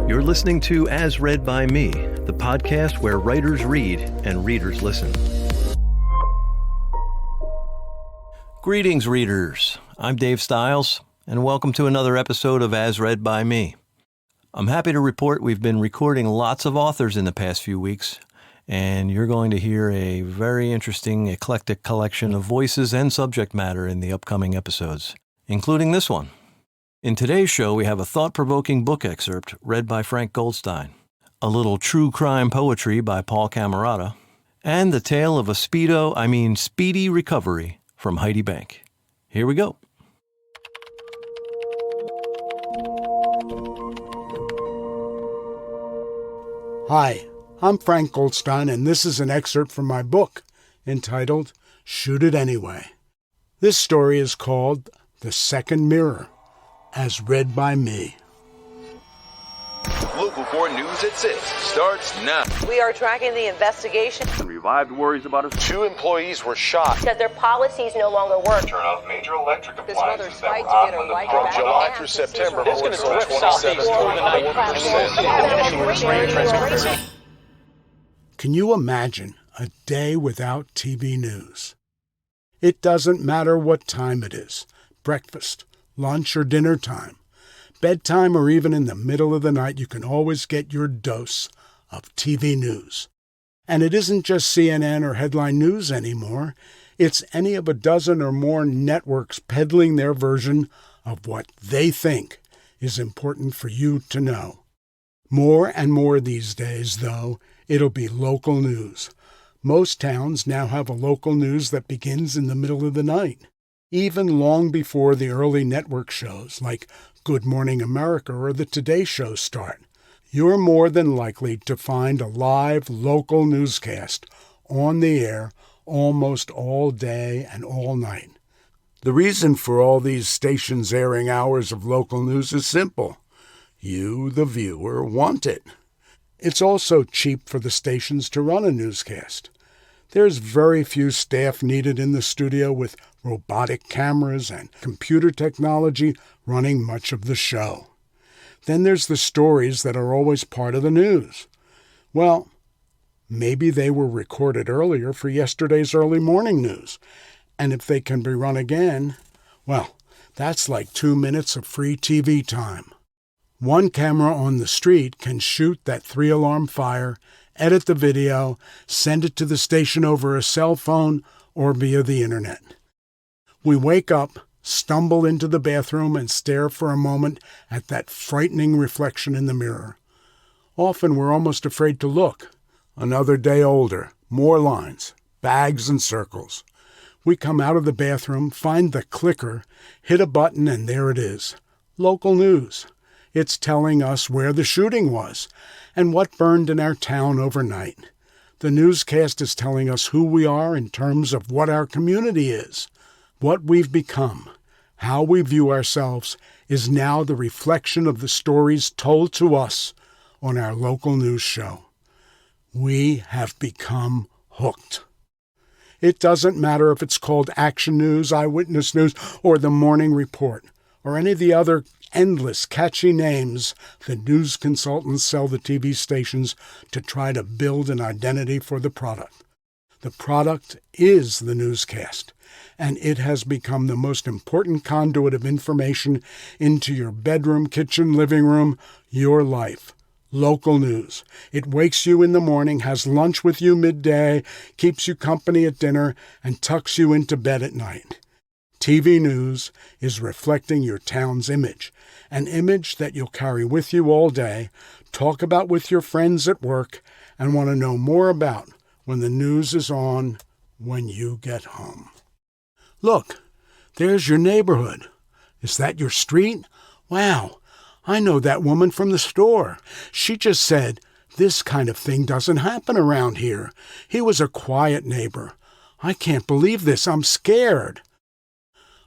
You're listening to As Read by Me, the podcast where writers read and readers listen. Greetings, readers. I'm Dave Stiles, and welcome to another episode of As Read by Me. I'm happy to report we've been recording lots of authors in the past few weeks, and you're going to hear a very interesting, eclectic collection of voices and subject matter in the upcoming episodes, including this one. In today's show, we have a thought-provoking book excerpt read by Frank Goldstein, a little true crime poetry by Paul Camarata, and the tale of a speedy recovery from Heidi Bahnck. Here we go. Hi, I'm Frank Goldstein, and this is an excerpt from my book entitled Shoot It Anyway. This story is called The Second Mirror, as read by me. Local 4 News at 6 starts now. We are tracking the investigation. Revived worries about us. 2 employees were shot. Because their policies no longer work. Turn off major electric This mother's appliances that fight were to off get her when the life pump back. From July through September, It's going to gonna drift southeast overnight. Can you imagine a day without TV news? It doesn't matter what time it is, breakfast, lunch, or dinner time, bedtime, or even in the middle of the night, you can always get your dose of TV news. And it isn't just CNN or headline news anymore. It's any of a dozen or more networks peddling their version of what they think is important for you to know. More and more these days, though, it'll be local news. Most towns now have a local news that begins in the middle of the night, even long before the early network shows like Good Morning America or the Today Show start. You're more than likely to find a live local newscast on the air almost all day and all night. The reason for all these stations airing hours of local news is simple. You, the viewer, want it. It's also cheap for the stations to run a newscast. There's very few staff needed in the studio with robotic cameras and computer technology running much of the show. Then there's the stories that are always part of the news. Well, maybe they were recorded earlier for yesterday's early morning news. And if they can be run again, well, that's like 2 minutes of free TV time. One camera on the street can shoot that 3-alarm fire, edit the video, send it to the station over a cell phone or via the internet. We wake up, stumble into the bathroom, and stare for a moment at that frightening reflection in the mirror. Often we're almost afraid to look. Another day older, more lines, bags and circles. We come out of the bathroom, find the clicker, hit a button, and there it is. Local news. It's telling us where the shooting was and what burned in our town overnight. The newscast is telling us who we are in terms of what our community is. What we've become, how we view ourselves, is now the reflection of the stories told to us on our local news show. We have become hooked. It doesn't matter if it's called Action News, Eyewitness News, or The Morning Report, or any of the other endless catchy names the news consultants sell the TV stations to try to build an identity for the product. The product is the newscast, and it has become the most important conduit of information into your bedroom, kitchen, living room, your life. Local news. It wakes you in the morning, has lunch with you midday, keeps you company at dinner, and tucks you into bed at night. TV news is reflecting your town's image, an image that you'll carry with you all day, talk about with your friends at work, and want to know more about when the news is on when you get home. Look, there's your neighborhood. Is that your street? Wow, I know that woman from the store. She just said, "This kind of thing doesn't happen around here." He was a quiet neighbor. I can't believe this. I'm scared.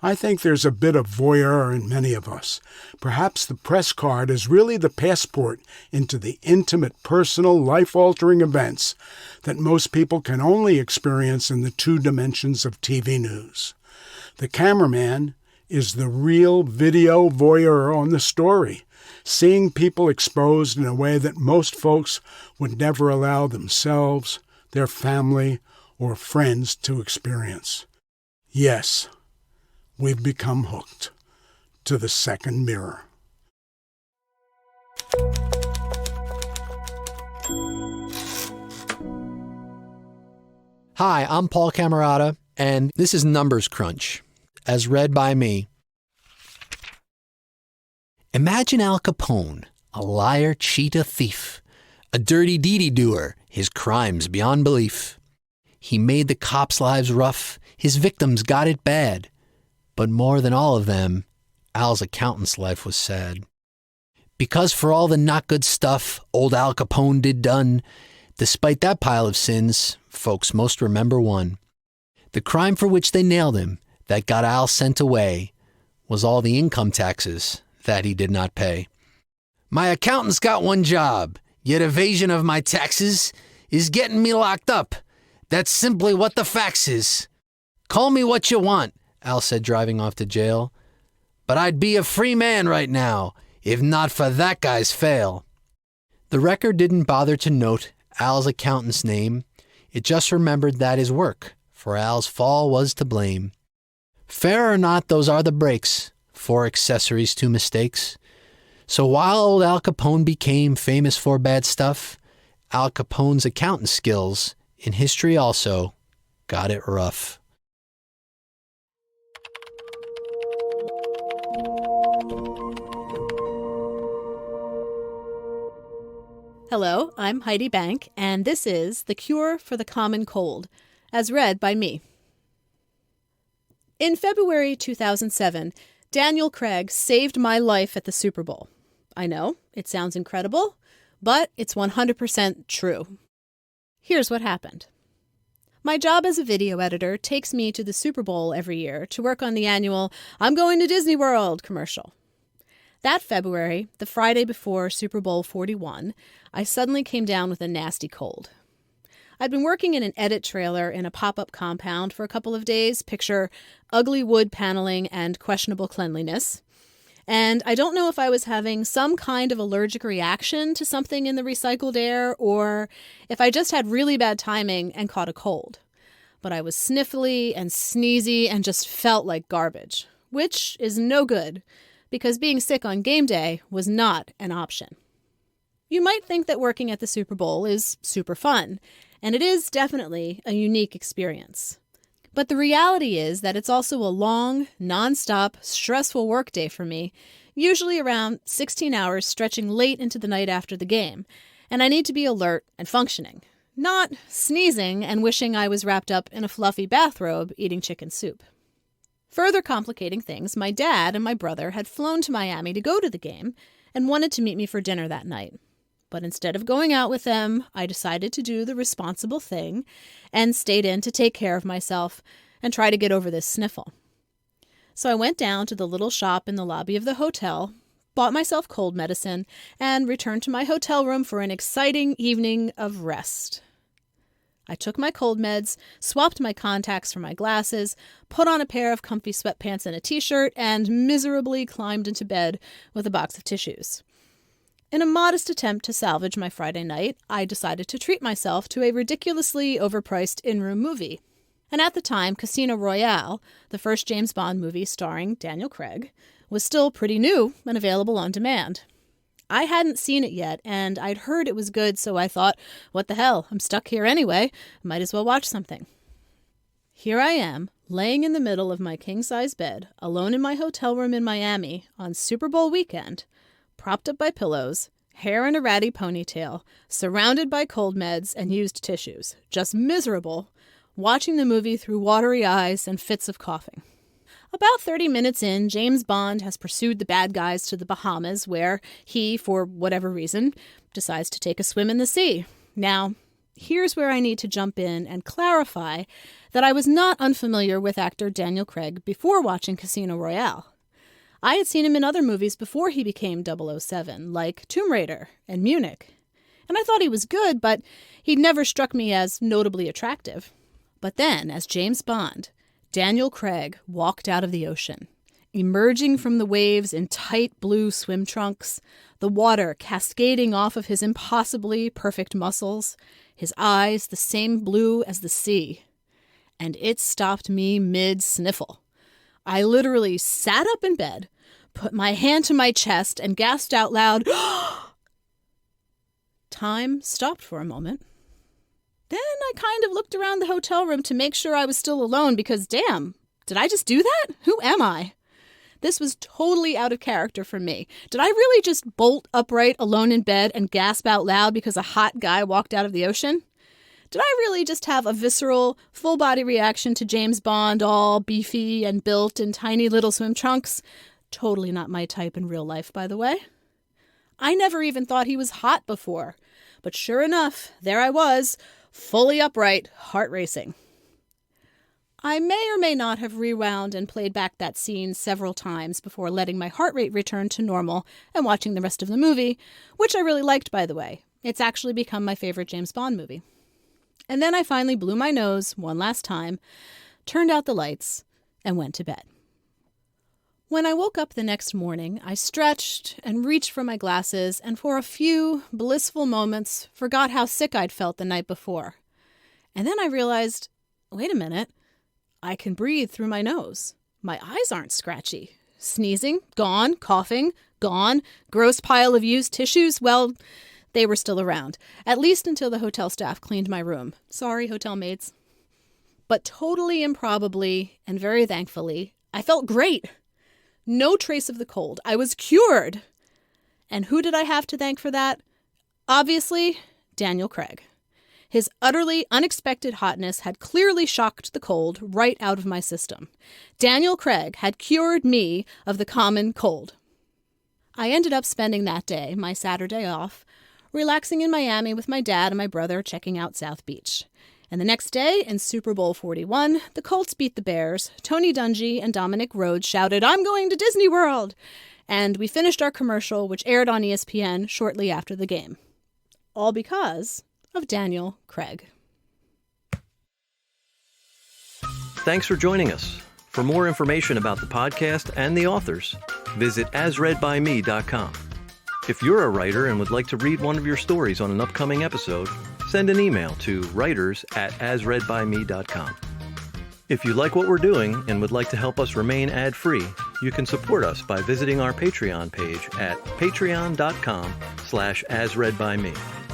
I think there's a bit of voyeur in many of us. Perhaps the press card is really the passport into the intimate, personal, life-altering events that most people can only experience in the 2 dimensions of TV news. The cameraman is the real video voyeur on the story, seeing people exposed in a way that most folks would never allow themselves, their family, or friends to experience. Yes, we've become hooked to the second mirror. Hi, I'm Paul Camarata, and this is Numbers Crunch, as read by me. Imagine Al Capone, a liar, cheat, a thief, a dirty deedy doer, his crimes beyond belief. He made the cops' lives rough, his victims got it bad. But more than all of them, Al's accountant's life was sad. Because for all the not good stuff old Al Capone did done, despite that pile of sins, folks most remember one. The crime for which they nailed him, that got Al sent away, was all the income taxes that he did not pay. My accountant's got one job, yet evasion of my taxes is getting me locked up. That's simply what the facts is. Call me what you want, Al said, driving off to jail. But I'd be a free man right now, if not for that guy's fail. The record didn't bother to note Al's accountant's name. It just remembered that his work for Al's fall was to blame. Fair or not, those are the breaks for accessories to mistakes. So while old Al Capone became famous for bad stuff, Al Capone's accountant skills in history also got it rough. Hello, I'm Heidi Bahnck, and this is The Cure for the Common Cold, as read by me. In February 2007, Daniel Craig saved my life at the Super Bowl. I know, it sounds incredible, but it's 100% true. Here's what happened. My job as a video editor takes me to the Super Bowl every year to work on the annual "I'm going to Disney World" commercial. That February, the Friday before Super Bowl 41, I suddenly came down with a nasty cold. I'd been working in an edit trailer in a pop-up compound for a couple of days, picture ugly wood paneling and questionable cleanliness. And I don't know if I was having some kind of allergic reaction to something in the recycled air or if I just had really bad timing and caught a cold. But I was sniffly and sneezy and just felt like garbage, which is no good because being sick on game day was not an option. You might think that working at the Super Bowl is super fun, and it is definitely a unique experience. But the reality is that it's also a long, non-stop, stressful workday for me, usually around 16 hours stretching late into the night after the game, and I need to be alert and functioning, not sneezing and wishing I was wrapped up in a fluffy bathrobe eating chicken soup. Further complicating things, my dad and my brother had flown to Miami to go to the game and wanted to meet me for dinner that night. But instead of going out with them, I decided to do the responsible thing and stayed in to take care of myself and try to get over this sniffle. So I went down to the little shop in the lobby of the hotel, bought myself cold medicine, and returned to my hotel room for an exciting evening of rest. I took my cold meds, swapped my contacts for my glasses, put on a pair of comfy sweatpants and a t-shirt, and miserably climbed into bed with a box of tissues. In a modest attempt to salvage my Friday night, I decided to treat myself to a ridiculously overpriced in-room movie. And at the time, Casino Royale, the first James Bond movie starring Daniel Craig, was still pretty new and available on demand. I hadn't seen it yet, and I'd heard it was good, so I thought, what the hell, I'm stuck here anyway, might as well watch something. Here I am, laying in the middle of my king-size bed, alone in my hotel room in Miami on Super Bowl weekend, propped up by pillows, hair in a ratty ponytail, surrounded by cold meds and used tissues, just miserable, watching the movie through watery eyes and fits of coughing. About 30 minutes in, James Bond has pursued the bad guys to the Bahamas, where he, for whatever reason, decides to take a swim in the sea. Now, here's where I need to jump in and clarify that I was not unfamiliar with actor Daniel Craig before watching Casino Royale. I had seen him in other movies before he became 007, like Tomb Raider and Munich. And I thought he was good, but he'd never struck me as notably attractive. But then, as James Bond, Daniel Craig walked out of the ocean emerging from the waves in tight blue swim trunks, the water cascading off of his impossibly perfect muscles, his eyes the same blue as the sea. And it stopped me mid-sniffle. I literally sat up in bed, put my hand to my chest, and gasped out loud, Time stopped for a moment. Then I kind of looked around the hotel room to make sure I was still alone because, damn, did I just do that? Who am I? This was totally out of character for me. Did I really just bolt upright alone in bed and gasp out loud because a hot guy walked out of the ocean? Did I really just have a visceral, full-body reaction to James Bond, all beefy and built in tiny little swim trunks? Totally not my type in real life, by the way. I never even thought he was hot before. But sure enough, there I was, fully upright, heart racing. I may or may not have rewound and played back that scene several times before letting my heart rate return to normal and watching the rest of the movie, which I really liked, by the way. It's actually become my favorite James Bond movie. And then I finally blew my nose one last time, turned out the lights, and went to bed. When I woke up the next morning, I stretched and reached for my glasses and for a few blissful moments forgot how sick I'd felt the night before. And then I realized, wait a minute, I can breathe through my nose. My eyes aren't scratchy. Sneezing, gone. Coughing, gone. Gross pile of used tissues, well, they were still around, at least until the hotel staff cleaned my room. Sorry, hotel maids. But totally improbably, and very thankfully, I felt great. No trace of the cold. I was cured. And who did I have to thank for that? Obviously, Daniel Craig. His utterly unexpected hotness had clearly shocked the cold right out of my system. Daniel Craig had cured me of the common cold. I ended up spending that day, my Saturday off, relaxing in Miami with my dad and my brother checking out South Beach. And the next day, in Super Bowl 41, the Colts beat the Bears. Tony Dungy and Dominic Rhodes shouted, "I'm going to Disney World!" And we finished our commercial, which aired on ESPN shortly after the game. All because of Daniel Craig. Thanks for joining us. For more information about the podcast and the authors, visit asreadbyme.com. If you're a writer and would like to read one of your stories on an upcoming episode, send an email to writers@asreadbyme.com. If you like what we're doing and would like to help us remain ad-free, you can support us by visiting our Patreon page at patreon.com/asreadbyme.